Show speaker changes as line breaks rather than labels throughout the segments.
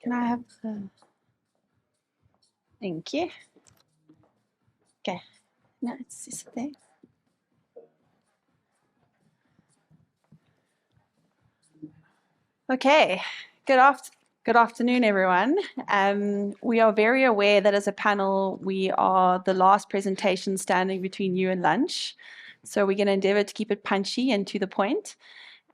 Can I have the... Thank you. Okay. No, it's just there. Okay. Good afternoon, everyone. We are very aware that as a panel, we are the last presentation standing between you and lunch. So we're going to endeavor to keep it punchy and to the point.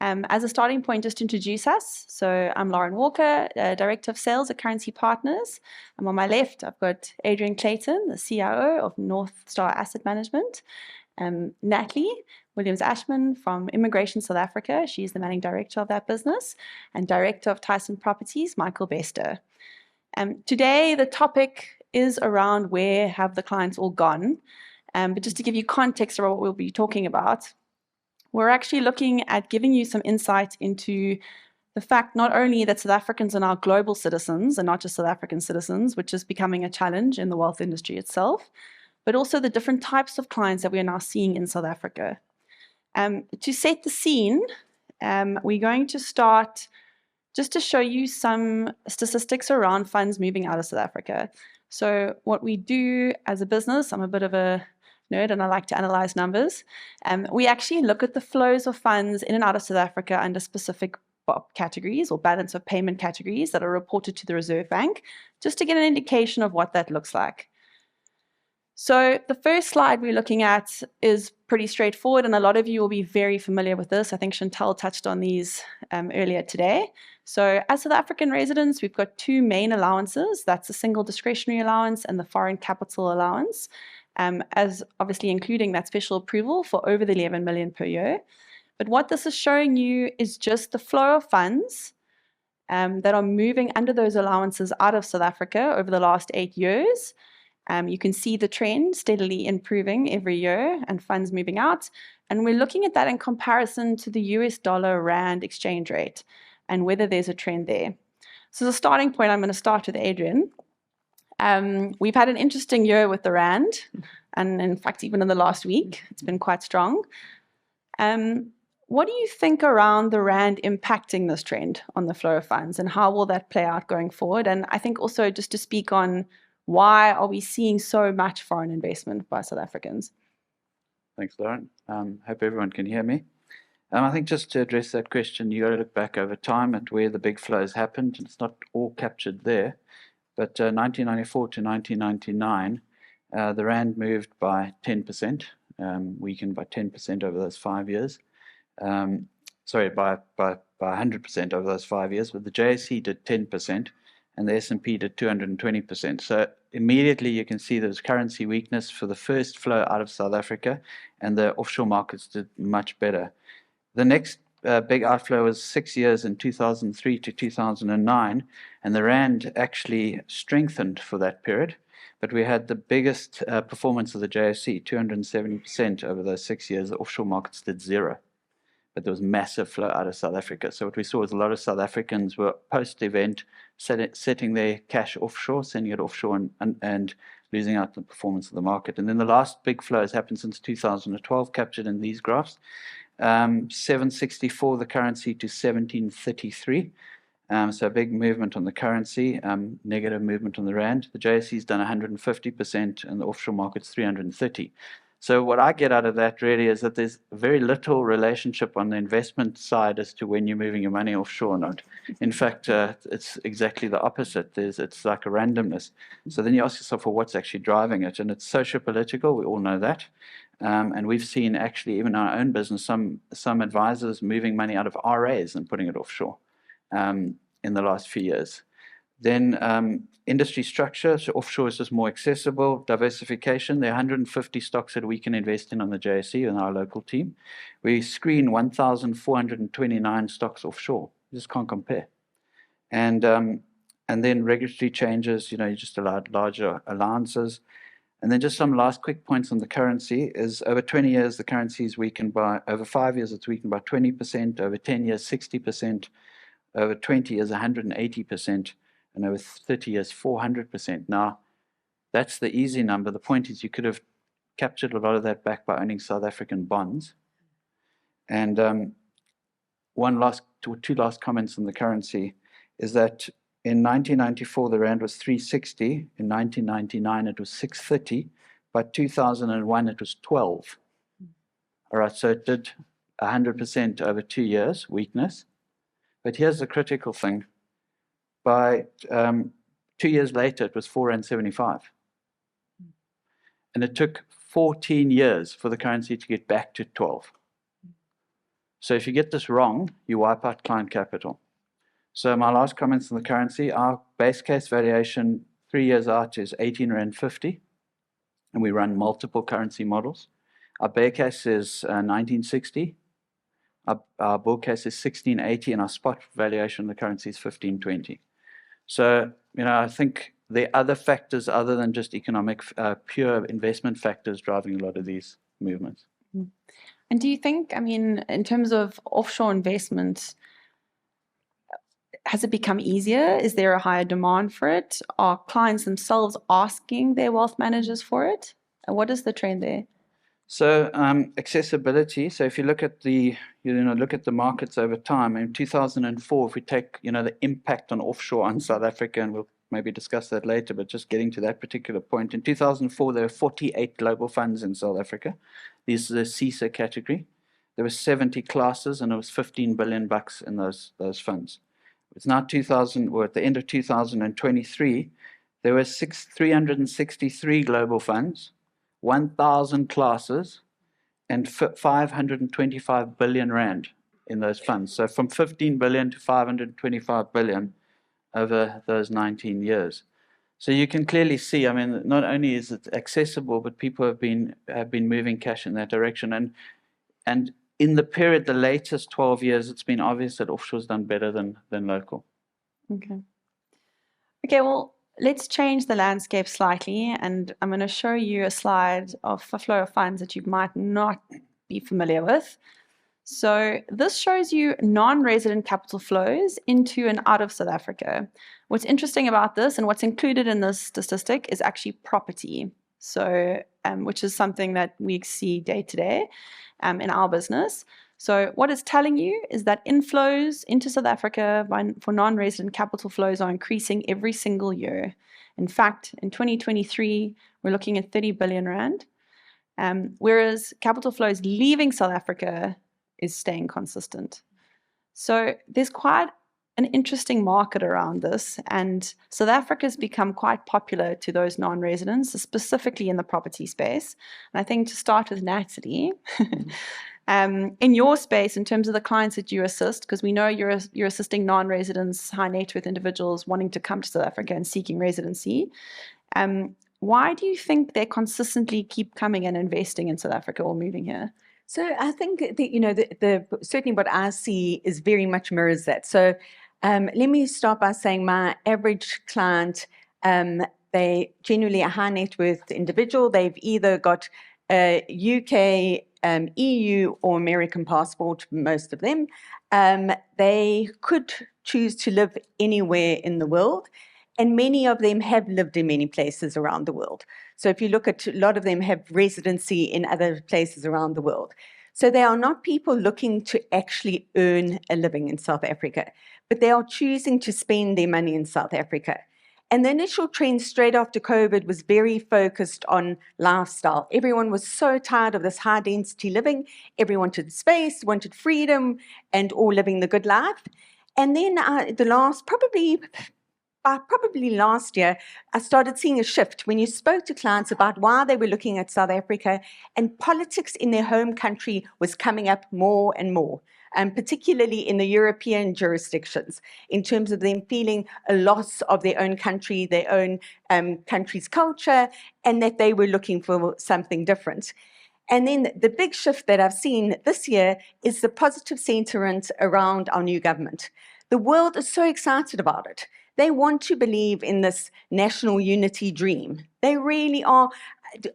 As a starting point, just to introduce us. So I'm Lauren Walker, Director of Sales at Currency Partners. And on my left, I've got Adrian Clayton, the CIO of Northstar Asset Management. Natalie, Williams-Ashman from Immigration South Africa. She's the Managing Director of that business. And Director of Tyson Properties, Michael Bester. Today, the topic is around where have the clients all gone. But just to give you context about what we'll be talking about, we're actually looking at giving you some insight into the fact not only that South Africans are now global citizens and not just South African citizens, which is becoming a challenge in the wealth industry itself, but also the different types of clients that we are now seeing in South Africa. To set the scene, we're going to start just to show you some statistics around funds moving out of South Africa. So what we do as a business, I'm a bit of a nerd and I like to analyze numbers. We actually look at the flows of funds in and out of South Africa under specific categories or balance of payment categories that are reported to the Reserve Bank, just to get an indication of what that looks like. So the first slide we're looking at is pretty straightforward, and a lot of you will be very familiar with this. I think Chantal touched on these earlier today. So as South African residents, we've got two main allowances. That's the single discretionary allowance and the foreign capital allowance, as obviously including that special approval for over the 11 million per year. But what this is showing you is just the flow of funds that are moving under those allowances out of South Africa over the last 8 years. You can see the trend steadily improving every year and funds moving out. And we're looking at that in comparison to the US dollar rand exchange rate and whether there's a trend there. So as a starting point, I'm going to start with Adrian. We've had an interesting year with the rand, and in fact, even in the last week, it's been quite strong. What do you think around the rand impacting this trend on the flow of funds, and how will that play out going forward? And I think also just to speak on why are we seeing so much foreign investment by South Africans?
Thanks, Lauren. Hope everyone can hear me. I think just to address that question, you got to look back over time at where the big flows happened. It's not all captured there, but 1994 to 1999, the rand moved by 10%, weakened by 10% over those 5 years. Sorry, by 100% over those 5 years, but the JSE did 10%. And the S&P did 220%. So immediately you can see there's currency weakness for the first flow out of South Africa, and the offshore markets did much better. The next big outflow was 6 years in 2003 to 2009, and the rand actually strengthened for that period. But we had the biggest performance of the JSE, 270% over those 6 years. The offshore markets did zero. But there was massive flow out of South Africa. So what we saw was a lot of South Africans were post-event setting their cash offshore, sending it offshore and losing out on the performance of the market. And then the last big flow has happened since 2012, captured in these graphs. 764 the currency to 1733. So a big movement on the currency, negative movement on the rand. The JSE's done 150% and the offshore market's 330. So what I get out of that really is that there's very little relationship on the investment side as to when you're moving your money offshore or not. In fact, it's exactly the opposite. It's like a randomness. So then you ask yourself, well, what's actually driving it? And it's socio-political. We all know that. And we've seen actually even in our own business, some advisors moving money out of RAs and putting it offshore in the last few years. Then industry structure, so offshore is just more accessible. Diversification, there are 150 stocks that we can invest in on the JSE in our local team. We screen 1,429 stocks offshore. You just can't compare. And then regulatory changes, you just allowed larger allowances. And then just some last quick points on the currency is over 20 years, the currency is weakened by, over 5 years, it's weakened by 20%, over 10 years, 60%, over 20 years, 180%. And over 30 years, 400%. Now, that's the easy number. The point is you could have captured a lot of that back by owning South African bonds. And two last comments on the currency is that In 1994, the rand was 360. In 1999, it was 630. By 2001, it was 12. All right, so it did 100% over 2 years, weakness. But here's the critical thing. By 2 years later, it was 4.75. And it took 14 years for the currency to get back to 12. So if you get this wrong, you wipe out client capital. So my last comments on the currency, our base case valuation 3 years out is 18.50, and we run multiple currency models. Our bear case is 1960. Our bull case is 1680, and our spot valuation of the currency is 1520. So, I think there are other factors other than just economic, pure investment factors driving a lot of these movements.
And do you think, in terms of offshore investment, has it become easier? Is there a higher demand for it? Are clients themselves asking their wealth managers for it? And what is the trend there?
So accessibility. So if you look at the markets over time, in 2004, if we take the impact on offshore on South Africa, and we'll maybe discuss that later, but just getting to that particular point, in 2004 there were 48 global funds in South Africa. These are the CISA category. There were 70 classes, and it was $15 billion in those funds. It's now 2000, or at the end of 2023, there were 363 global funds, 1,000 classes, and 525 billion rand in those funds. So from 15 billion to 525 billion over those 19 years. So you can clearly see, not only is it accessible, but people have been moving cash in that direction. And in the period, the latest 12 years, it's been obvious that offshore's done better than local.
Okay, well, let's change the landscape slightly, and I'm going to show you a slide of a flow of funds that you might not be familiar with. So this shows you non-resident capital flows into and out of South Africa. What's interesting about this, and what's included in this statistic, is actually property. So, which is something that we see day to day in our business. So what it's telling you is that inflows into South Africa for non-resident capital flows are increasing every single year. In fact, in 2023, we're looking at 30 billion rand, whereas capital flows leaving South Africa is staying consistent. So there's quite an interesting market around this, and South Africa has become quite popular to those non-residents, specifically in the property space. And I think to start with Natalie, in your space, in terms of the clients that you assist, because we know you're assisting non-residents, high net worth individuals wanting to come to South Africa and seeking residency, why do you think they consistently keep coming and investing in South Africa or moving here?
So I think that, certainly what I see is very much mirrors that. So let me start by saying my average client, they generally a high net worth individual. They've either got a UK, EU or American passport, most of them. They could choose to live anywhere in the world, and many of them have lived in many places around the world. So if you look at, a lot of them have residency in other places around the world. So they are not people looking to actually earn a living in South Africa, but they are choosing to spend their money in South Africa. And the initial trend straight after COVID was very focused on lifestyle. Everyone was so tired of this high density living. Everyone wanted space, wanted freedom, and all living the good life. And then probably last year, I started seeing a shift when you spoke to clients about why they were looking at South Africa, and politics in their home country was coming up more and more, particularly in the European jurisdictions, in terms of them feeling a loss of their own country, their own country's culture, and that they were looking for something different. And then the big shift that I've seen this year is the positive sentiment around our new government. The world is so excited about it. They want to believe in this national unity dream. They really are,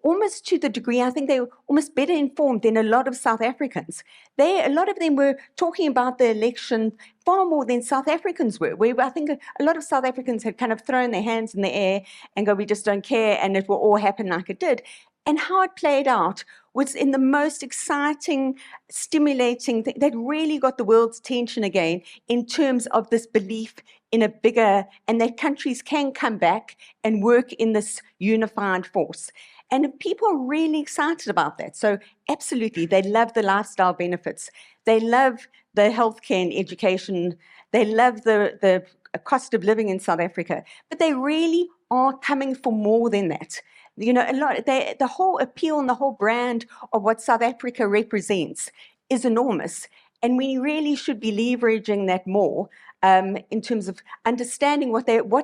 almost to the degree, I think they're almost better informed than a lot of South Africans. A lot of them were talking about the election far more than South Africans were. I think a lot of South Africans had kind of thrown their hands in the air and go, we just don't care, and it will all happen like it did. And how it played out was in the most exciting, stimulating thing that really got the world's attention again in terms of this belief in a bigger, and that countries can come back and work in this unified force. And people are really excited about that. So absolutely, they love the lifestyle benefits. They love the healthcare and education. They love the cost of living in South Africa. But they really are coming for more than that. You know, the whole appeal and the whole brand of what South Africa represents is enormous. And we really should be leveraging that more in terms of understanding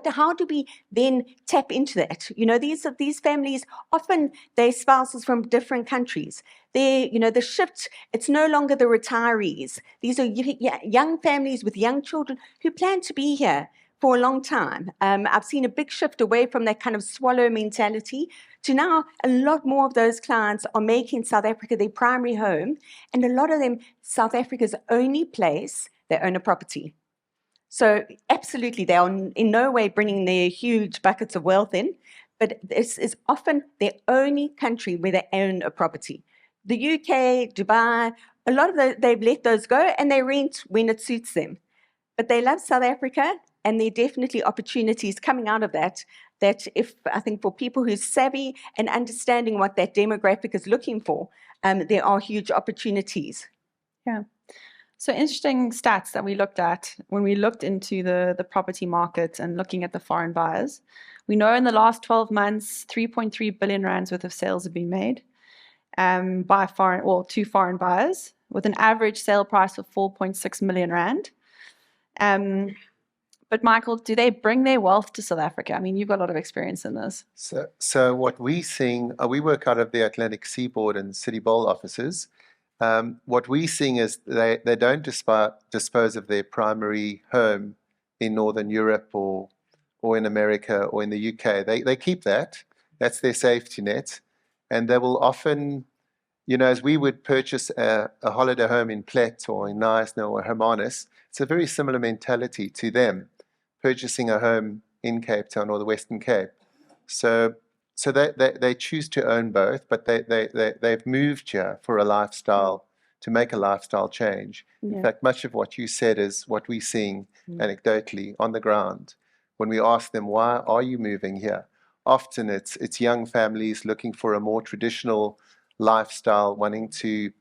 how do we then tap into that? You know, these families, often they're spouses from different countries. The shift, it's no longer the retirees. These are young families with young children who plan to be here for a long time. I've seen a big shift away from that kind of swallow mentality to now a lot more of those clients are making South Africa their primary home, and a lot of them South Africa's only place they own a property. So absolutely, they are in no way bringing their huge buckets of wealth in, but this is often their only country where they own a property. The UK, Dubai, a lot of they've let those go and they rent when it suits them. But they love South Africa, and there are definitely opportunities coming out of that I think for people who are savvy and understanding what that demographic is looking for, there are huge opportunities.
Yeah. So interesting stats that we looked at when we looked into the property market and looking at the foreign buyers. We know in the last 12 months, 3.3 billion rands worth of sales have been made to foreign buyers with an average sale price of 4.6 million rand. But Michael, do they bring their wealth to South Africa? I mean, you've got a lot of experience in this.
So what we're seeing, we work out of the Atlantic Seaboard and City Bowl offices. What we're seeing is they don't dispose of their primary home in Northern Europe or in America or in the UK. They keep that. That's their safety net. And they will often, you know, as we would purchase a holiday home in Plet or in Knysna or Hermanus, it's a very similar mentality to them purchasing a home in Cape Town or the Western Cape. So they choose to own both, but they've moved here for a lifestyle, to make a lifestyle change.
Yeah.
In fact, much of what you said is what we're seeing anecdotally on the ground. When we ask them, why are you moving here? Often it's young families looking for a more traditional lifestyle, wanting to,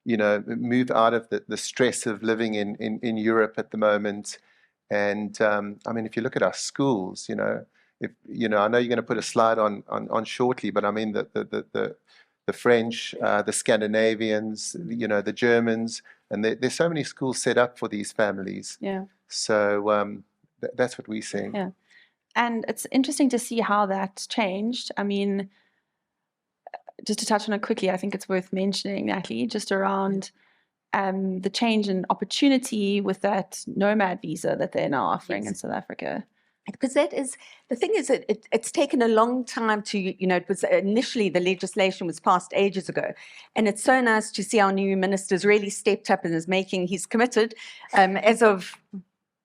you know, move out of the stress of living in Europe at the moment. And I mean, if you look at our schools, you know, I know you're going to put a slide on shortly, but I mean the French, the Scandinavians, you know, the Germans, and there's so many schools set up for these families.
Yeah.
So that's what we're seeing.
Yeah. And it's interesting to see how that's changed. I mean, just to touch on it quickly, I think it's worth mentioning, Natalie, just around the change in opportunity with that nomad visa that they're now offering in South Africa.
Because that is, the thing is, it's taken a long time to, you know, it was initially the legislation was passed ages ago. And it's so nice to see our new minister's really stepped up and he's committed as of,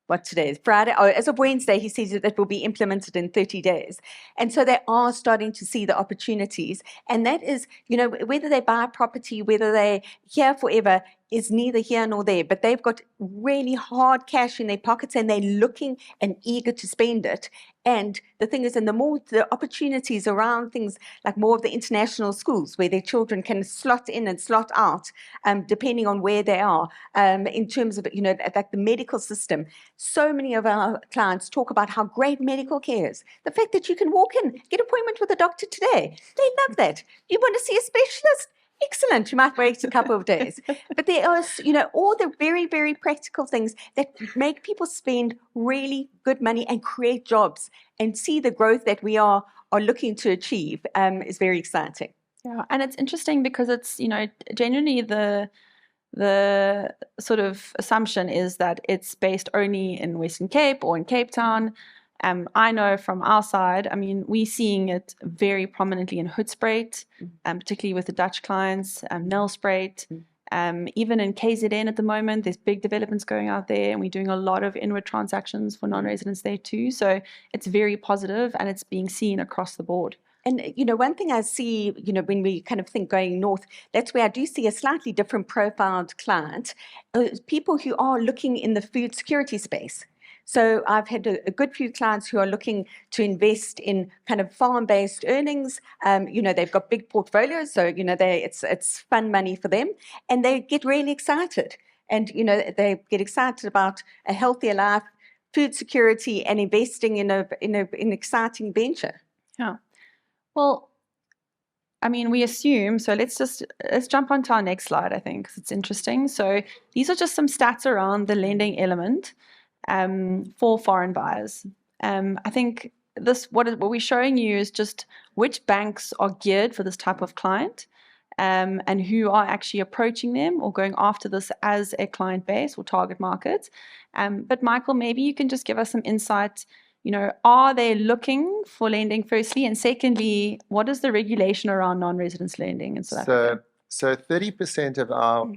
what today is Friday? Oh, as of Wednesday, he says that it will be implemented in 30 days. And so they are starting to see the opportunities. And that is, you know, whether they buy property, whether they're here forever, is neither here nor there, but they've got really hard cash in their pockets and they're looking and eager to spend it. And the thing is, and the more the opportunities around things like more of the international schools where their children can slot in and slot out, depending on where they are, in terms of, you know, like the medical system. So many of our clients talk about how great medical care is. The fact that you can walk in, get an appointment with a doctor today. They love that. You want to see a specialist? Excellent. You might wait a couple of days. But there are, you know, all the very, very practical things that make people spend really good money and create jobs and see the growth that we are looking to achieve is very exciting.
Yeah, and it's interesting because it's, you know, genuinely the sort of assumption is that it's based only in Western Cape or in Cape Town. I know from our side, I mean, we're seeing it very prominently in Hoedspruit, particularly with the Dutch clients, Nelspruit, even in KZN at the moment, there's big developments going out there and we're doing a lot of inward transactions for non-residents there too. So it's very positive and it's being seen across the board.
And, one thing I see, when we kind of think going north, that's where I do see a slightly different profiled client, people who are looking in the food security space. So I've had a good few clients who are looking to invest in kind of farm-based earnings. They've got big portfolios, so, it's fun money for them, and they get really excited. And, they get excited about a healthier life, food security, and investing in an exciting venture.
Yeah. Well, I mean, we assume, so let's jump onto our next slide, I think, because it's interesting. So these are just some stats around the lending element for foreign buyers. I think what we're showing you is just which banks are geared for this type of client and who are actually approaching them or going after this as a client base or target market. But Michael, maybe you can just give us some insight. Are they looking for lending firstly? And secondly, what is the regulation around non-residence lending in South Africa?
So 30% of our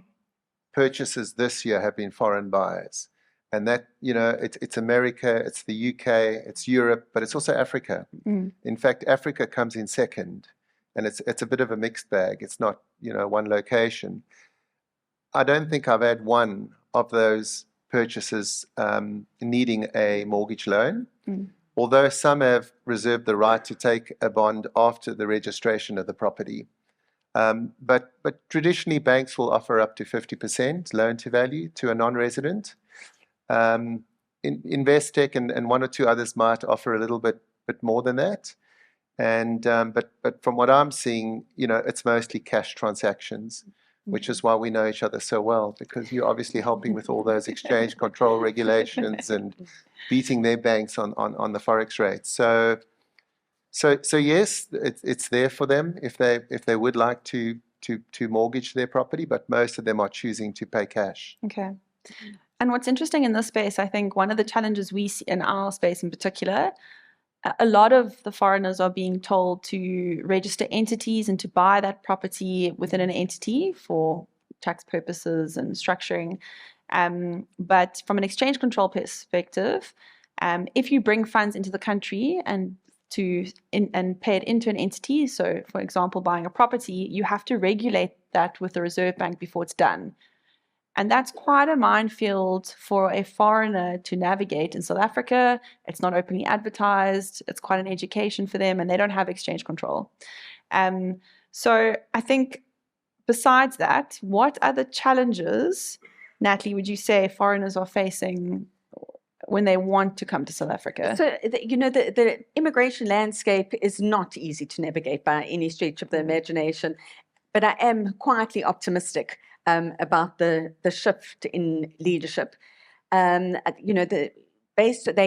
purchases this year have been foreign buyers. And that, it's America, it's the UK, it's Europe, but it's also Africa. In fact, Africa comes in second, and it's a bit of a mixed bag. It's not, one location. I don't think I've had one of those purchases needing a mortgage loan, although some have reserved the right to take a bond after the registration of the property. But traditionally, banks will offer up to 50% loan to value to a non-resident. Investec and one or two others might offer a little bit more than that. And but from what I'm seeing, it's mostly cash transactions, which is why we know each other so well, because you're obviously helping with all those exchange control regulations and beating their banks on the forex rates. So yes, it's there for them if they would like to mortgage their property, but most of them are choosing to pay cash.
Okay. And what's interesting in this space, I think one of the challenges we see in our space in particular, a lot of the foreigners are being told to register entities and to buy that property within an entity for tax purposes and structuring. But from an exchange control perspective, if you bring funds into the country and pay it into an entity, so for example, buying a property, you have to regulate that with the Reserve Bank before it's done. And that's quite a minefield for a foreigner to navigate in South Africa. It's not openly advertised. It's quite an education for them, and they don't have exchange control. So I think besides that, what other challenges, Natalie, would you say foreigners are facing when they want to come to South Africa?
So, the immigration landscape is not easy to navigate by any stretch of the imagination, but I am quietly optimistic about the shift in leadership. They're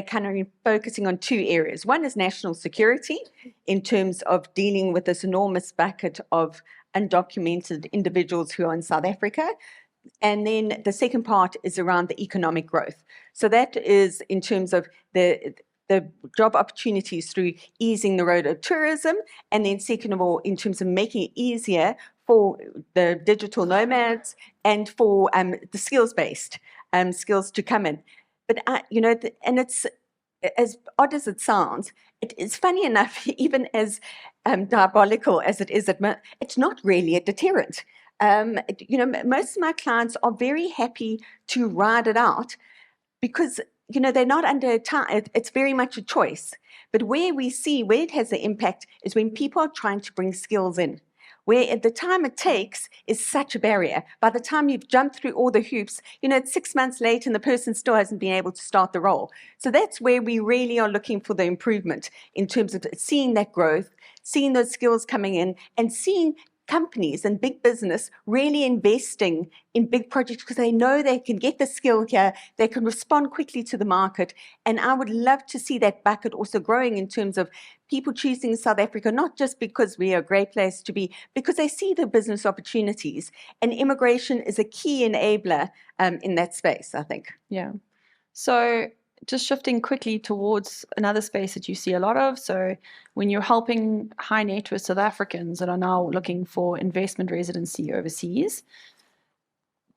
kind of focusing on two areas. One is national security in terms of dealing with this enormous bucket of undocumented individuals who are in South Africa. And then the second part is around the economic growth. So that is in terms of the job opportunities through easing the road of tourism, and then second of all, in terms of making it easier for the digital nomads and for the skills-based skills to come in. But, and it's, as odd as it sounds, it is funny enough, even as diabolical as it is, it's not really a deterrent. Most of my clients are very happy to ride it out because, they're not under time. It's very much a choice. But where it has the impact is when people are trying to bring skills in, where at the time it takes is such a barrier. By the time you've jumped through all the hoops, it's 6 months late and the person still hasn't been able to start the role. So that's where we really are looking for the improvement in terms of seeing that growth, seeing those skills coming in, and seeing companies and big business really investing in big projects because they know they can get the skill here, they can respond quickly to the market. And I would love to see that bucket also growing in terms of people choosing South Africa, not just because we are a great place to be, because they see the business opportunities. And immigration is a key enabler in that space, I think.
Yeah. So just shifting quickly towards another space that you see a lot of. So when you're helping high net worth South Africans that are now looking for investment residency overseas,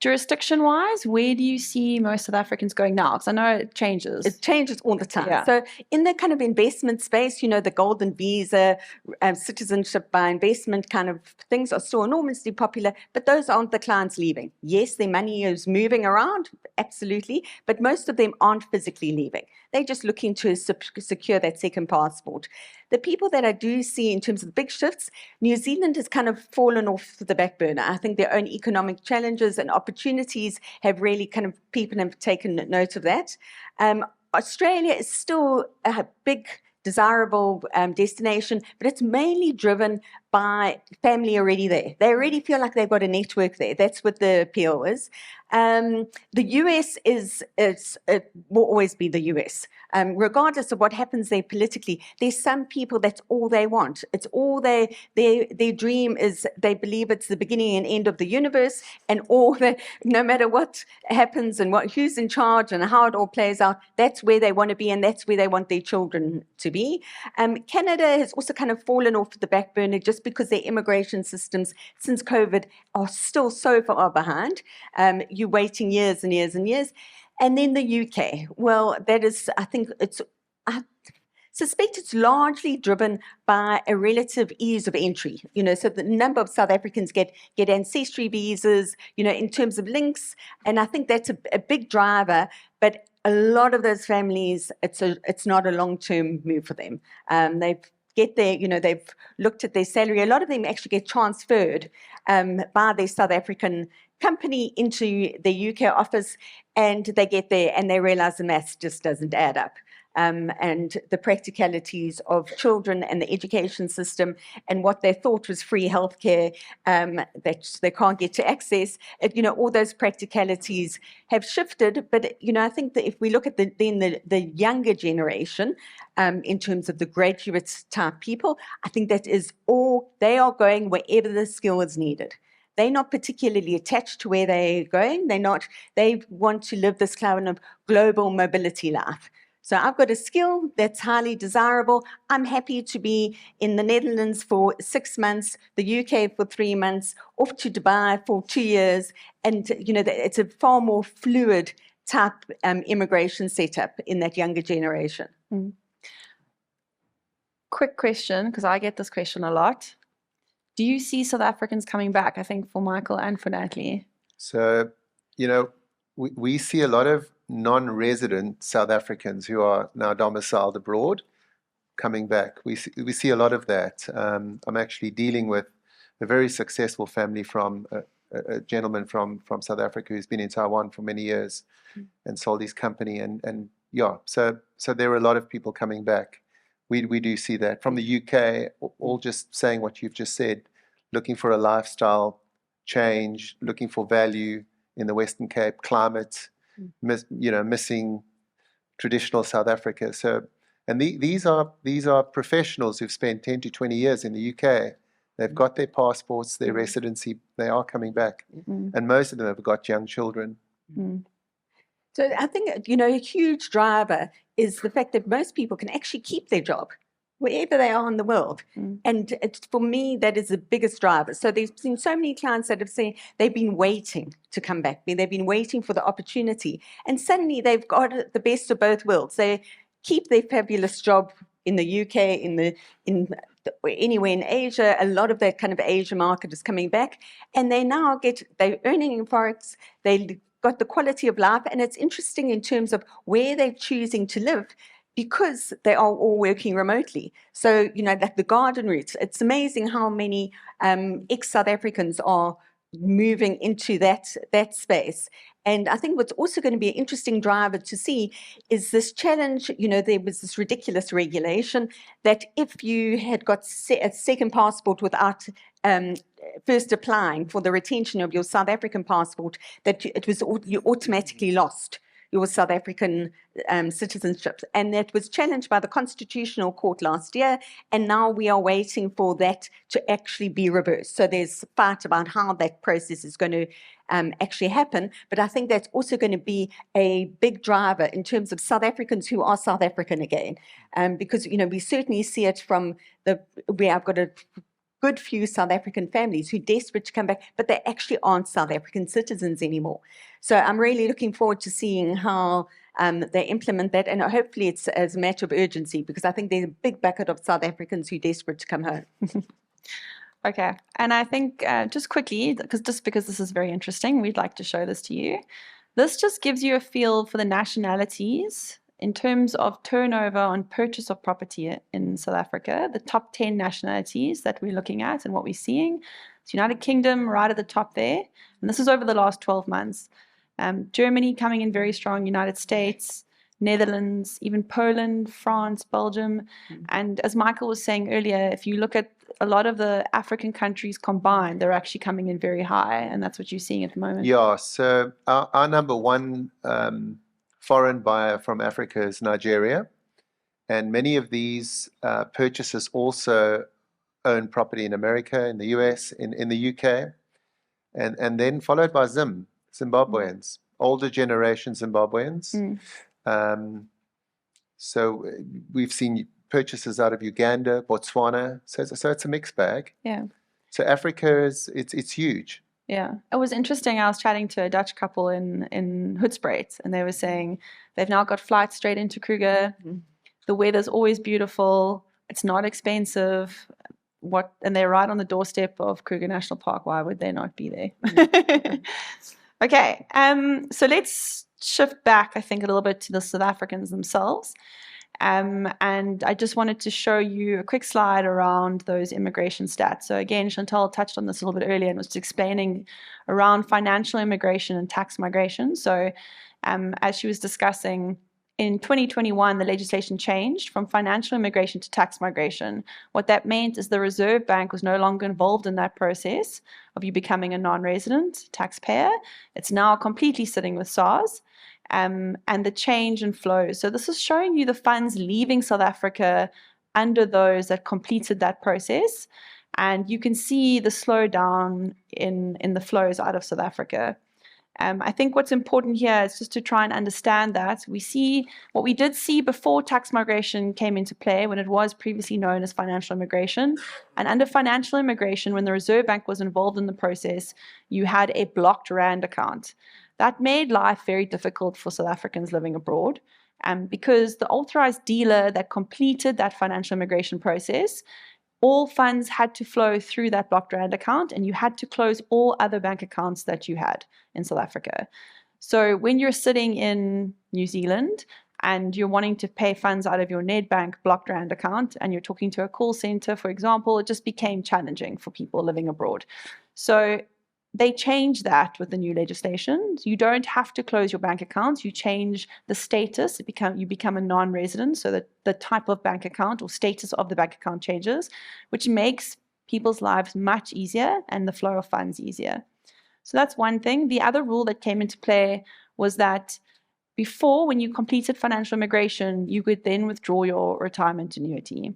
Jurisdiction-wise, where do you see most South Africans going now? Because I know it changes.
It changes all the time.
Yeah.
So in the kind of investment space, the golden visa, citizenship by investment kind of things are still enormously popular, but those aren't the clients leaving. Yes, their money is moving around, absolutely, but most of them aren't physically leaving. They're just looking to secure that second passport. The people that I do see in terms of the big shifts, New Zealand has kind of fallen off the back burner. I think their own economic challenges and opportunities have really kind of, people have taken note of that. Australia is still a big, desirable destination, but it's mainly driven by family already there. They already feel like they've got a network there. That's what the appeal is. The US it will always be the US. Regardless of what happens there politically, there's some people that's all they want. It's all their dream is, they believe it's the beginning and end of the universe, and no matter what happens and who's in charge and how it all plays out, that's where they want to be and that's where they want their children to be. Canada has also kind of fallen off the back burner just because their immigration systems since COVID are still so far behind. You're waiting years and years and years. And then the UK, well, that is, I suspect it's largely driven by a relative ease of entry. So the number of South Africans get ancestry visas, in terms of links, and I think that's a big driver. But a lot of those families, it's not a long-term move for them. They've looked at their salary. A lot of them actually get transferred by their South African company into the UK office, and they get there and they realize the maths just doesn't add up. And the practicalities of children and the education system and what they thought was free healthcare that they can't get to access, all those practicalities have shifted. But, I think that if we look at the younger generation, in terms of the graduate type people, I think that is all, they are going wherever the skill is needed. They're not particularly attached to where they're going. They want to live this kind of global mobility life. So I've got a skill that's highly desirable. I'm happy to be in the Netherlands for 6 months, the UK for 3 months, off to Dubai for 2 years. And, it's a far more fluid type immigration setup in that younger generation.
Mm. Quick question, because I get this question a lot. Do you see South Africans coming back? I think for Michael and for Natalie.
So, we see a lot of non-resident South Africans who are now domiciled abroad coming back. We see a lot of that. I'm actually dealing with a very successful family from a gentleman from South Africa who's been in Taiwan for many years and sold his company. And so there are a lot of people coming back. We do see that. From the UK, all just saying what you've just said, looking for a lifestyle change, looking for value in the Western Cape, climate, missing traditional South Africa. So, and these are professionals who've spent 10 to 20 years in the UK. They've got their passports, their residency, they are coming back. And most of them have got young children.
So I think, a huge driver is the fact that most people can actually keep their job wherever they are in the world. And for me, that is the biggest driver. So there's been so many clients that have said they've been waiting to come back. They've been waiting for the opportunity. And suddenly they've got the best of both worlds. They keep their fabulous job in the UK, anywhere in Asia. A lot of that kind of Asia market is coming back. And they're earning in Forex. They got the quality of life. And it's interesting in terms of where they're choosing to live, because they are all working remotely. So, like the garden routes, it's amazing how many ex-South Africans are moving into that space. And I think what's also going to be an interesting driver to see is this challenge. There was this ridiculous regulation that if you had got a second passport without first applying for the retention of your South African passport, that you automatically lost your South African citizenship. And that was challenged by the Constitutional Court last year. And now we are waiting for that to actually be reversed. So there's a fight about how that process is going to actually happen. But I think that's also going to be a big driver in terms of South Africans who are South African again. Because, we certainly see it from where I've got a good few South African families who are desperate to come back, but they actually aren't South African citizens anymore. So I'm really looking forward to seeing how they implement that, and hopefully it's as a matter of urgency, because I think there's a big bucket of South Africans who are desperate to come home.
Okay, and I think just quickly, because this is very interesting, we'd like to show this to you. This just gives you a feel for the nationalities in terms of turnover on purchase of property in South Africa, the top 10 nationalities that we're looking at and what we're seeing. It's United Kingdom right at the top there, and this is over the last 12 months. Germany coming in very strong, United States, Netherlands, even Poland, France, Belgium. And as Michael was saying earlier, if you look at a lot of the African countries combined, they're actually coming in very high, and that's what you're seeing at the moment.
Yeah, so our number one foreign buyer from Africa is Nigeria, and many of these purchasers also own property in America, in the US, in the UK, and then followed by Zimbabweans, older generation Zimbabweans. So we've seen purchases out of Uganda, Botswana. So it's a mixed bag.
Yeah.
So Africa it's huge.
Yeah, it was interesting. I was chatting to a Dutch couple in Hoedspruit, and they were saying they've now got flights straight into Kruger. The weather's always beautiful. It's not expensive. And they're right on the doorstep of Kruger National Park. Why would they not be there? Okay, so let's shift back, I think, a little bit to the South Africans themselves. And I just wanted to show you a quick slide around those immigration stats. So again, Chantal touched on this a little bit earlier and was explaining around financial immigration and tax migration. So as she was discussing, in 2021, the legislation changed from financial immigration to tax migration. What that meant is the Reserve Bank was no longer involved in that process of you becoming a non-resident taxpayer. It's now completely sitting with SARS. And the change in flows. So this is showing you the funds leaving South Africa under those that completed that process. And you can see the slowdown in the flows out of South Africa. I think what's important here is just to try and understand that. We see what we did see before tax migration came into play, when it was previously known as financial immigration. And under financial immigration, when the Reserve Bank was involved in the process, you had a blocked RAND account. That made life very difficult for South Africans living abroad, because the authorized dealer that completed that financial immigration process, all funds had to flow through that blocked RAND account, and you had to close all other bank accounts that you had in South Africa. So when you're sitting in New Zealand and you're wanting to pay funds out of your Nedbank blocked RAND account and you're talking to a call center, for example, it just became challenging for people living abroad. So they changed that with the new legislation. You don't have to close your bank accounts. You change the status. You become a non-resident, so that the type of bank account or status of the bank account changes, which makes people's lives much easier and the flow of funds easier. So that's one thing. The other rule that came into play was that before, when you completed financial immigration, you could then withdraw your retirement annuity.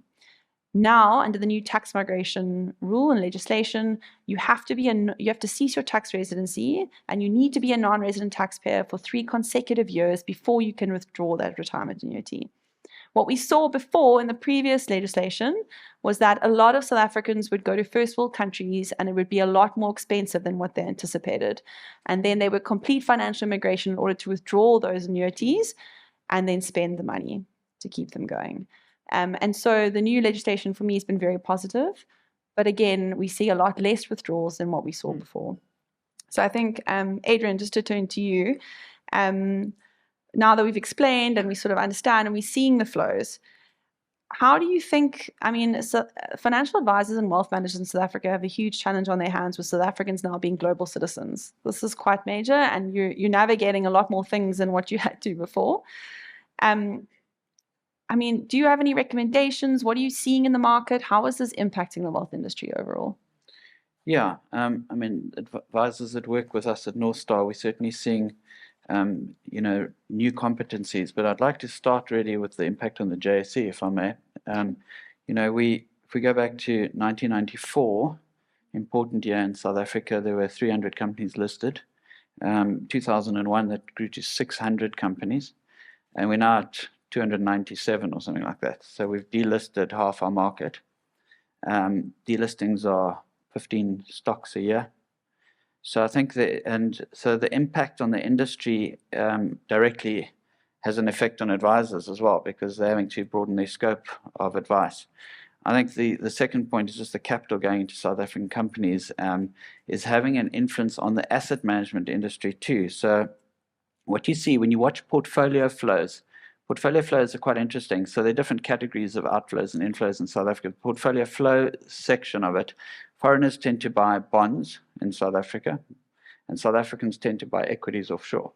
Now, under the new tax migration rule and legislation, you have to cease your tax residency, and you need to be a non-resident taxpayer for 3 consecutive years before you can withdraw that retirement annuity. What we saw before in the previous legislation was that a lot of South Africans would go to first world countries, and it would be a lot more expensive than what they anticipated. And then they would complete financial immigration in order to withdraw those annuities and then spend the money to keep them going. And so the new legislation for me has been very positive. But again, we see a lot less withdrawals than what we saw before. So I think, Adrian, just to turn to you, now that we've explained and we sort of understand and we're seeing the flows, how do you think, so financial advisors and wealth managers in South Africa have a huge challenge on their hands with South Africans now being global citizens. This is quite major, and you're navigating a lot more things than what you had to before. Do you have any recommendations? What are you seeing in the market? How is this impacting the wealth industry overall?
Yeah, advisors that work with us at Northstar, we're certainly seeing, new competencies. But I'd like to start really with the impact on the JSE, if I may. If we go back to 1994, important year in South Africa, there were 300 companies listed. 2001, that grew to 600 companies, and we're now at 297 or something like that. So we've delisted half our market. Delistings are 15 stocks a year. So I think the impact on the industry directly has an effect on advisors as well, because they're having to broaden their scope of advice. I think the second point is just the capital going into South African companies is having an influence on the asset management industry too. So what you see when you watch portfolio flows are quite interesting. So there are different categories of outflows and inflows in South Africa. The portfolio flow section of it, foreigners tend to buy bonds in South Africa, and South Africans tend to buy equities offshore.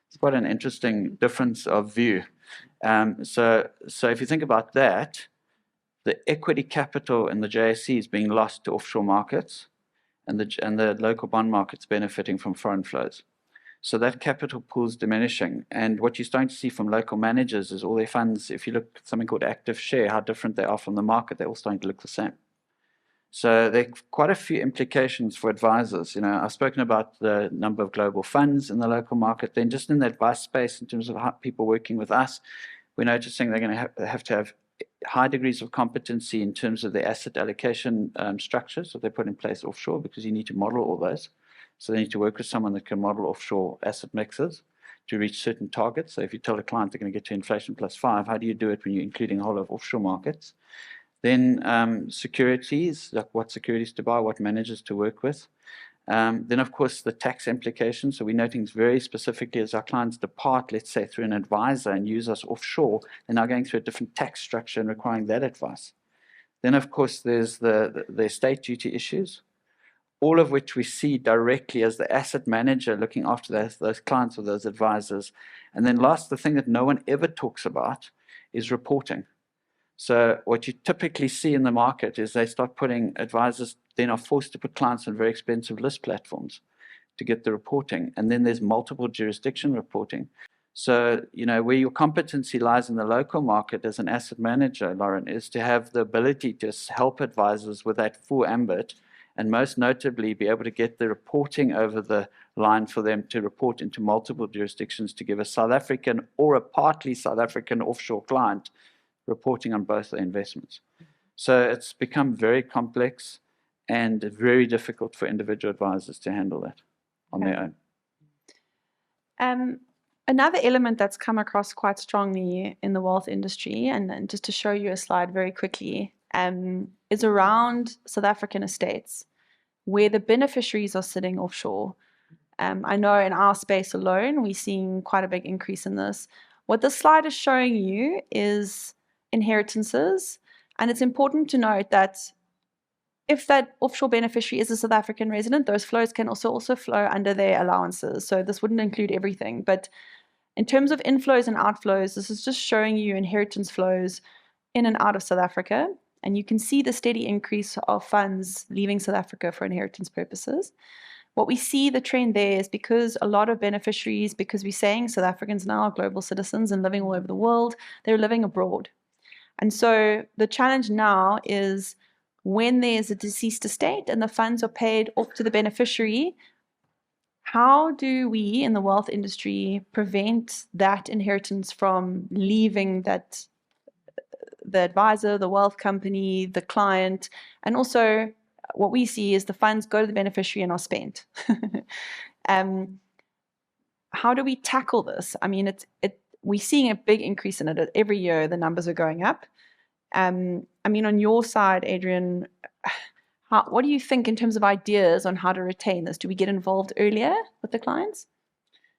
It's quite an interesting difference of view. So if you think about that, the equity capital in the JSE is being lost to offshore markets, and the local bond market's benefiting from foreign flows. So that capital pool is diminishing. And what you're starting to see from local managers is all their funds, if you look at something called active share, how different they are from the market, they're all starting to look the same. So there are quite a few implications for advisors. I've spoken about the number of global funds in the local market. Then just in the advice space, in terms of how people working with us, we're noticing they're going to have to have high degrees of competency in terms of the asset allocation structures that they put in place offshore, because you need to model all those. So they need to work with someone that can model offshore asset mixes to reach certain targets. So if you tell a client they're going to get to inflation +5, how do you do it when you're including a whole lot of offshore markets? Then securities, like what securities to buy, what managers to work with. Then, of course, the tax implications. So we're noting very specifically as our clients depart, let's say, through an advisor and use us offshore, they're now going through a different tax structure and requiring that advice. Then, of course, there's the estate duty issues, all of which we see directly as the asset manager looking after those clients or those advisors. And then last, the thing that no one ever talks about is reporting. So what you typically see in the market is they start putting advisors, then are forced to put clients on very expensive list platforms to get the reporting. And then there's multiple jurisdiction reporting. So, where your competency lies in the local market as an asset manager, Lauren, is to have the ability to help advisors with that full ambit, and most notably be able to get the reporting over the line for them to report into multiple jurisdictions to give a South African or a partly South African offshore client reporting on both the investments. So it's become very complex and very difficult for individual advisors to handle that on their own.
Another element that's come across quite strongly in the wealth industry, and just to show you a slide very quickly, is around South African estates, where the beneficiaries are sitting offshore. I know in our space alone, we're seeing quite a big increase in this. What this slide is showing you is inheritances, and it's important to note that if that offshore beneficiary is a South African resident, those flows can also flow under their allowances. So this wouldn't include everything, but in terms of inflows and outflows, this is just showing you inheritance flows in and out of South Africa, and you can see the steady increase of funds leaving South Africa for inheritance purposes. What we see the trend there is because a lot of beneficiaries, because we're saying South Africans now are global citizens and living all over the world, they're living abroad. And so the challenge now is when there's a deceased estate and the funds are paid off to the beneficiary, how do we in the wealth industry prevent that inheritance from leaving the advisor, the wealth company, the client? And also what we see is the funds go to the beneficiary and are spent. How do we tackle this? I mean, we're seeing a big increase in it. Every year, the numbers are going up. I mean, on your side, Adrian, what do you think in terms of ideas on how to retain this? Do we get involved earlier with the clients?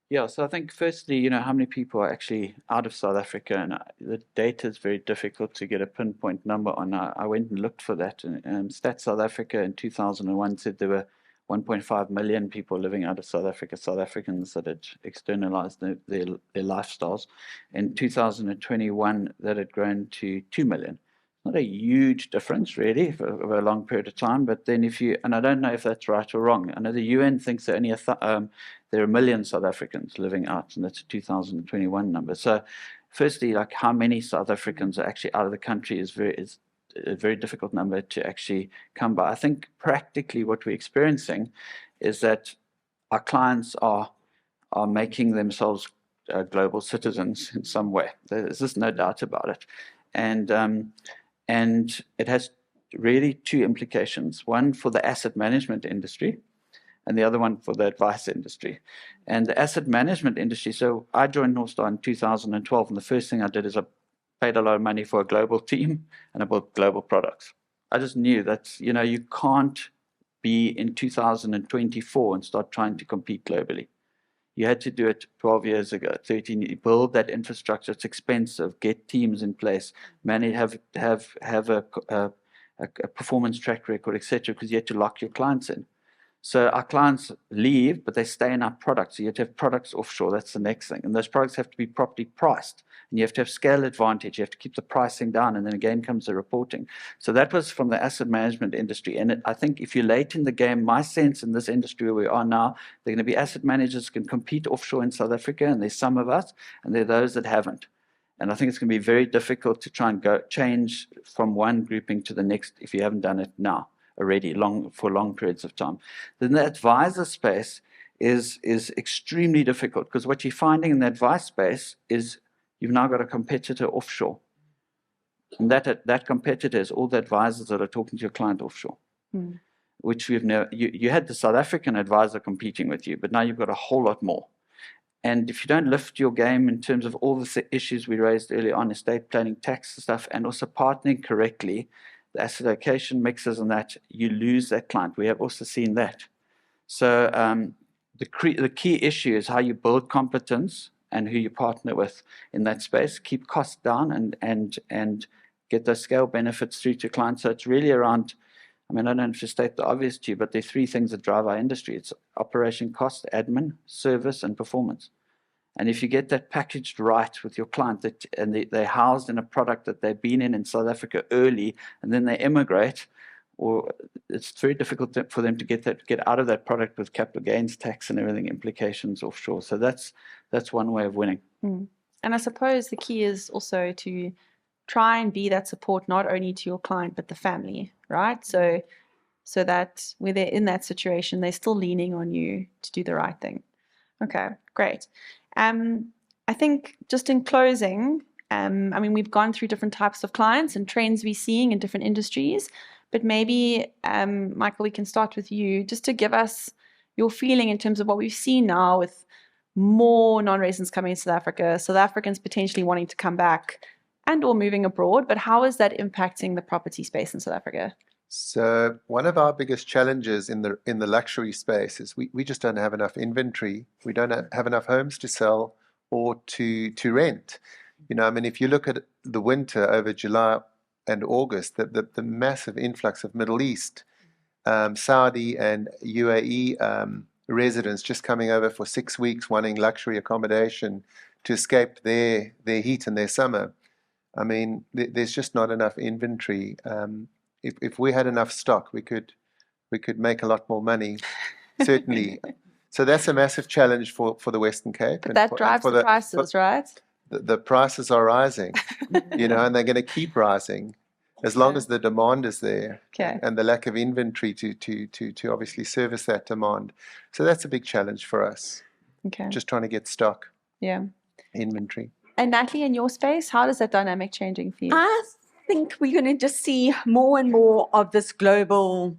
Yeah, so I think firstly, how many people are actually out of South Africa, and the data is very difficult to get a pinpoint number on. I went and looked for that, and Stats South Africa in 2001 said there were 1.5 million people living out of South Africa, South Africans that had externalized their lifestyles. In 2021, that had grown to 2 million. Not a huge difference, really, over a long period of time. But then and I don't know if that's right or wrong. I know the UN thinks that only there are 1 million South Africans living out, and that's a 2021 number. So firstly, like how many South Africans are actually out of the country is a very difficult number to actually come by. I think practically what we're experiencing is that our clients are making themselves global citizens in some way. There's just no doubt about it. And it has really two implications, one for the asset management industry and the other one for the advice industry. And the asset management industry, so I joined Northstar in 2012, and the first thing I did is I paid a lot of money for a global team and I built global products. I just knew that, you can't be in 2024 and start trying to compete globally. You had to do it 12 years ago, 13. You build that infrastructure. It's expensive. Get teams in place. Have a performance track record, etc. Because you have to lock your clients in. So our clients leave, but they stay in our products. So you have to have products offshore. That's the next thing. And those products have to be properly priced. And you have to have scale advantage. You have to keep the pricing down. And then again comes the reporting. So that was from the asset management industry. And I think if you're late in the game, my sense in this industry where we are now, there are going to be asset managers who can compete offshore in South Africa. And there's some of us. And there are those that haven't. And I think it's going to be very difficult to try and change from one grouping to the next if you haven't done it now already for long periods of time. Then the advisor space is extremely difficult, because what you're finding in the advice space is you've now got a competitor offshore. And that competitor is all the advisors that are talking to your client offshore. Which we've never, you had the South African advisor competing with you, but now you've got a whole lot more. And if you don't lift your game in terms of all the issues we raised earlier on, estate planning, tax stuff, and also partnering correctly, the asset allocation mixes and that, you lose that client. We have also seen that. So the key issue is how you build competence and who you partner with in that space, keep costs down and get those scale benefits through to clients. So it's really around, I don't have to state the obvious to you, but there are three things that drive our industry. It's operation cost, admin, service, and performance. And if you get that packaged right with your client, and they're housed in a product that they've been in South Africa early, and then they immigrate, or it's very difficult for them to get out of that product with capital gains tax and everything implications offshore. So that's one way of winning.
And I suppose the key is also to try and be that support not only to your client but the family, right? So that when they're in that situation, they're still leaning on you to do the right thing. Okay, great. I think just in closing, we've gone through different types of clients and trends we're seeing in different industries, but maybe, Michael, we can start with you just to give us your feeling in terms of what we've seen now with more non-residents coming to South Africa, South Africans potentially wanting to come back and or moving abroad, but how is that impacting the property space in South Africa?
So one of our biggest challenges in the luxury space is we just don't have enough inventory. We don't have enough homes to sell or to rent. If you look at the winter over July and August, the massive influx of Middle East, Saudi and UAE residents just coming over for 6 weeks wanting luxury accommodation to escape their heat and their summer. There's just not enough inventory. If we had enough stock, we could make a lot more money, certainly. So that's a massive challenge for the Western Cape.
But that drives the prices, right?
The prices are rising, and they're going to keep rising as long as the demand is there, and the lack of inventory to obviously service that demand. So that's a big challenge for us.
Okay.
Just trying to get stock.
Yeah.
Inventory.
And Natalie, in your space, how does that dynamic changing for you?
I think we're going to just see more and more of this global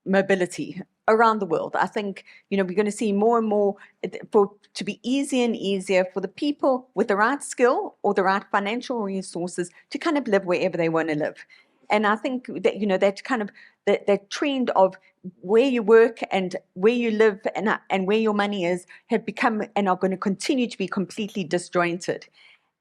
mobility around the world. I think, we're going to see more and more to be easier and easier for the people with the right skill or the right financial resources to kind of live wherever they want to live. And I think that, that kind of that trend of where you work and where you live and where your money is have become and are going to continue to be completely disjointed.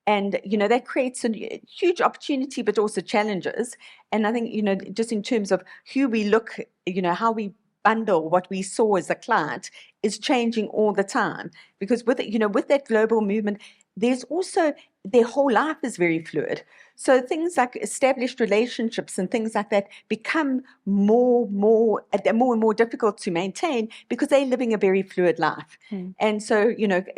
And, that creates a huge opportunity, but also challenges. And I think, just in terms of who we look, how we bundle what we saw as a client is changing all the time. Because with that global movement, there's also their whole life is very fluid. So things like established relationships and things like that become more and more difficult to maintain because they're living a very fluid life. And so,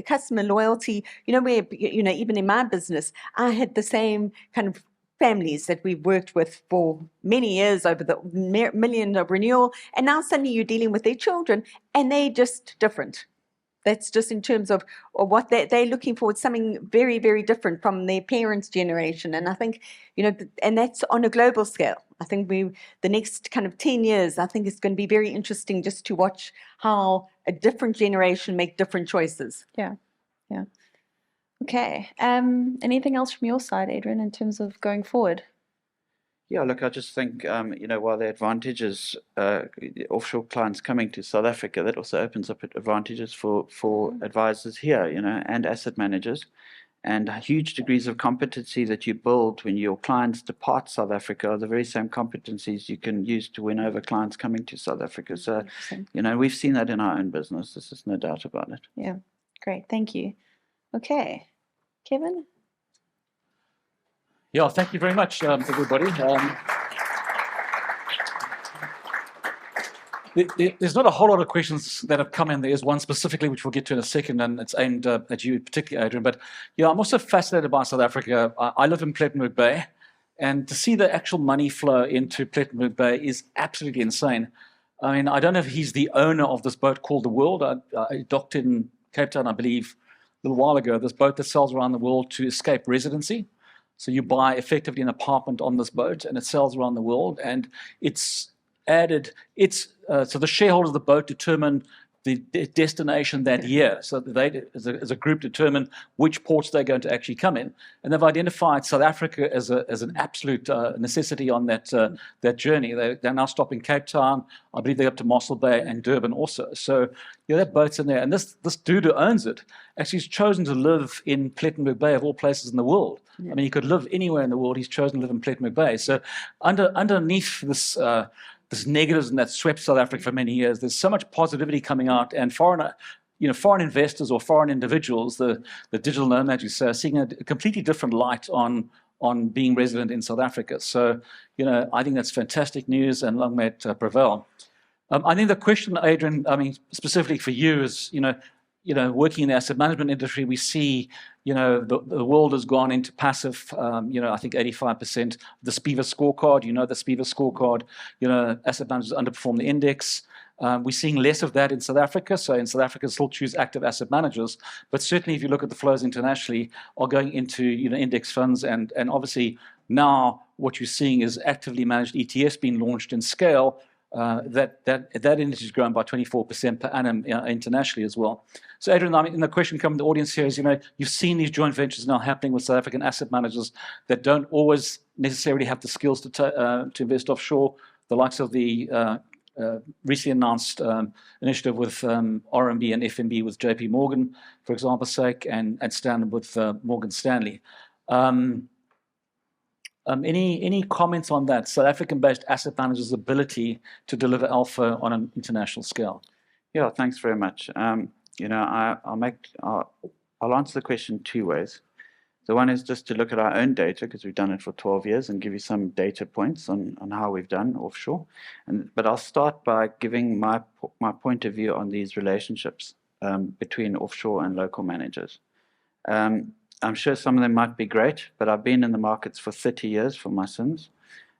customer loyalty, where, even in my business, I had the same kind of families that we've worked with for many years over the million of renewal. And now suddenly you're dealing with their children and they're just different. That's just in terms of what they're looking for. It's something very, very different from their parents' generation. And I think, and that's on a global scale. I think the next kind of 10 years, I think it's going to be very interesting just to watch how a different generation make different choices.
Yeah. Okay. Anything else from your side, Adrian, in terms of going forward?
Yeah, look, I just think, while the advantages, offshore clients coming to South Africa, that also opens up advantages for advisors here, and asset managers, and huge degrees of competency that you build when your clients depart South Africa are the very same competencies you can use to win over clients coming to South Africa. So,
100%.
We've seen that in our own business. There's just no doubt about it.
Yeah. Great. Thank you. Okay. Kevin?
Yeah, thank you very much, everybody. There's not a whole lot of questions that have come in. There is one specifically, which we'll get to in a second, and it's aimed at you particularly, Adrian. But I'm also fascinated by South Africa. I live in Plettenberg Bay, and to see the actual money flow into Plettenberg Bay is absolutely insane. I mean, I don't know if he's the owner of this boat called the World. I docked in Cape Town, I believe, a little while ago. This boat that sails around the world to escape residency. So you buy effectively an apartment on this boat, and it sails around the world. And it's added. So the shareholders of the boat determine the destination that year. So they, as a group, determine which ports they're going to actually come in. And they've identified South Africa as an absolute necessity on that journey. They're now stopping Cape Town. I believe they're up to Mossel Bay and Durban also. So that boat's in there. And this dude who owns it actually has chosen to live in Plettenberg Bay, of all places in the world. Yeah. I mean, he could live anywhere in the world. He's chosen to live in Plettenberg Bay. So underneath this negativism that swept South Africa for many years, there's so much positivity coming out, and foreign investors or foreign individuals, the digital nomads, you say, are seeing a completely different light on being resident in South Africa. So, I think that's fantastic news, and long may it prevail. I think the question, Adrian, I mean, specifically for you is, working in the asset management industry, we see, the world has gone into passive, I think 85%. The SPIVA scorecard, the SPIVA scorecard, asset managers underperform the index. We're seeing less of that in South Africa. So in South Africa, still choose active asset managers. But certainly if you look at the flows internationally, are going into, index funds. And obviously now what you're seeing is actively managed ETFs being launched in scale. That industry has grown by 24% per annum internationally as well. So Adrian, I mean, the question coming to the audience here is, you've seen these joint ventures now happening with South African asset managers that don't always necessarily have the skills to invest offshore. The likes of the recently announced initiative with RMB and FNB with JP Morgan, for example's sake, and Standard with Morgan Stanley. Any comments on that, South African-based asset managers' ability to deliver alpha on an international scale?
Yeah, thanks very much. I'll answer the question two ways. The one is just to look at our own data, because we've done it for 12 years, and give you some data points on how we've done offshore. But I'll start by giving my point of view on these relationships between offshore and local managers. I'm sure some of them might be great, but I've been in the markets for 30 years for my sins,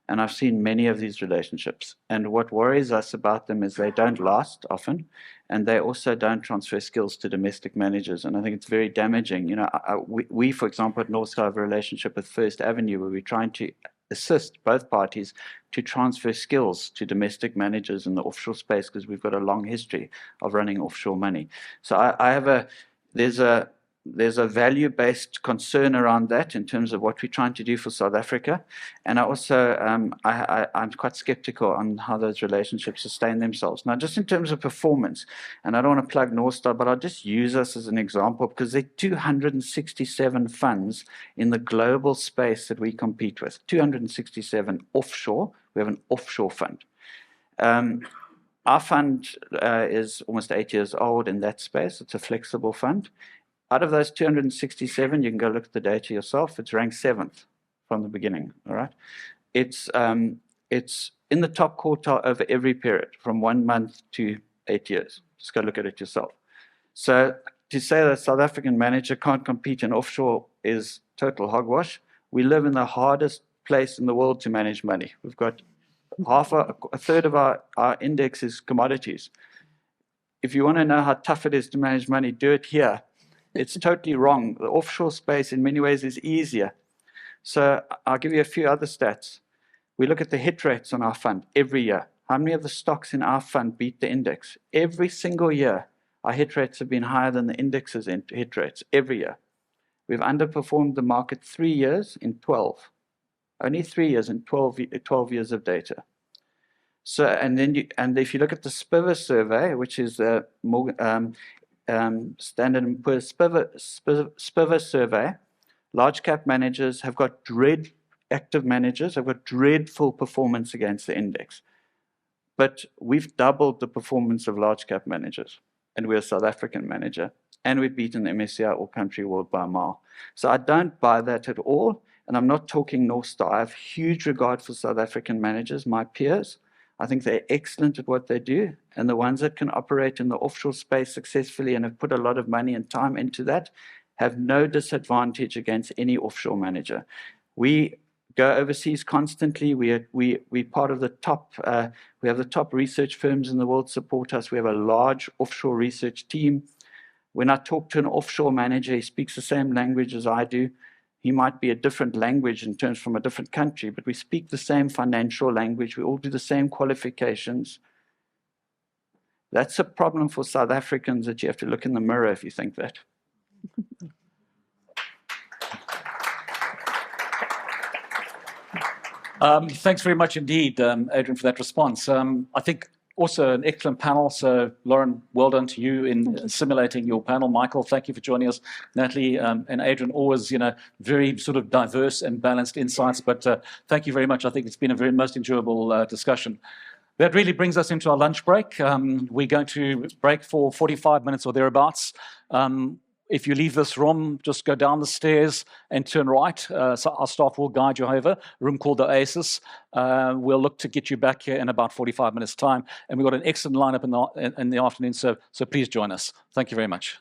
and I've seen many of these relationships. And what worries us about them is they don't last often, and they also don't transfer skills to domestic managers. And I think it's very damaging. We, for example, at Northstar have a relationship with First Avenue, where we're trying to assist both parties to transfer skills to domestic managers in the offshore space, because we've got a long history of running offshore money. So there's a value-based concern around that in terms of what we're trying to do for South Africa. And I also, I'm quite skeptical on how those relationships sustain themselves. Now, just in terms of performance, and I don't want to plug Northstar, but I'll just use us as an example, because there are 267 funds in the global space that we compete with, 267 offshore. We have an offshore fund. Our fund is almost 8 years old in that space. It's a flexible fund. Out of those 267, you can go look at the data yourself. It's ranked 7th from the beginning. All right, it's in the top quartile over every period, from 1 month to 8 years. Just go look at it yourself. So to say that a South African manager can't compete in offshore is total hogwash. We live in the hardest place in the world to manage money. We've got a third of our index is commodities. If you want to know how tough it is to manage money, do it here. It's totally wrong. The offshore space in many ways is easier. So I'll give you a few other stats. We look at the hit rates on our fund every year. How many of the stocks in our fund beat the index? Every single year, our hit rates have been higher than the index's hit rates every year. We've underperformed the market 3 years in 12. Only 3 years in 12 years of data. So, and if you look at the SPIVA survey, which is the Standard & Poor's SPIVA survey, large cap managers have got active managers have got dreadful performance against the index. But we've doubled the performance of large cap managers, and we're a South African manager, and we've beaten the MSCI All Country World by a mile. So I don't buy that at all, and I'm not talking Northstar. I have huge regard for South African managers, my peers. I think they're excellent at what they do, and the ones that can operate in the offshore space successfully and have put a lot of money and time into that have no disadvantage against any offshore manager. We go overseas constantly. We're part of the top, we have the top research firms in the world support us. We have a large offshore research team. When I talk to an offshore manager, he speaks the same language as I do. He might be a different language in terms from a different country, but we speak the same financial language. We all do the same qualifications. That's a problem for South Africans that you have to look in the mirror if you think that.
Thanks very much indeed, Adrian, for that response. I think also an excellent panel. So, Lauren, well done to you in simulating your panel. Michael, thank you for joining us. Natalie and Adrian, always, very sort of diverse and balanced insights. But thank you very much. I think it's been a very most enjoyable discussion. That really brings us into our lunch break. We're going to break for 45 minutes or thereabouts. If you leave this room, just go down the stairs and turn right. So our staff will guide you over, a room called the Oasis. We'll look to get you back here in about 45 minutes' time. And we've got an excellent lineup in the afternoon, so please join us. Thank you very much.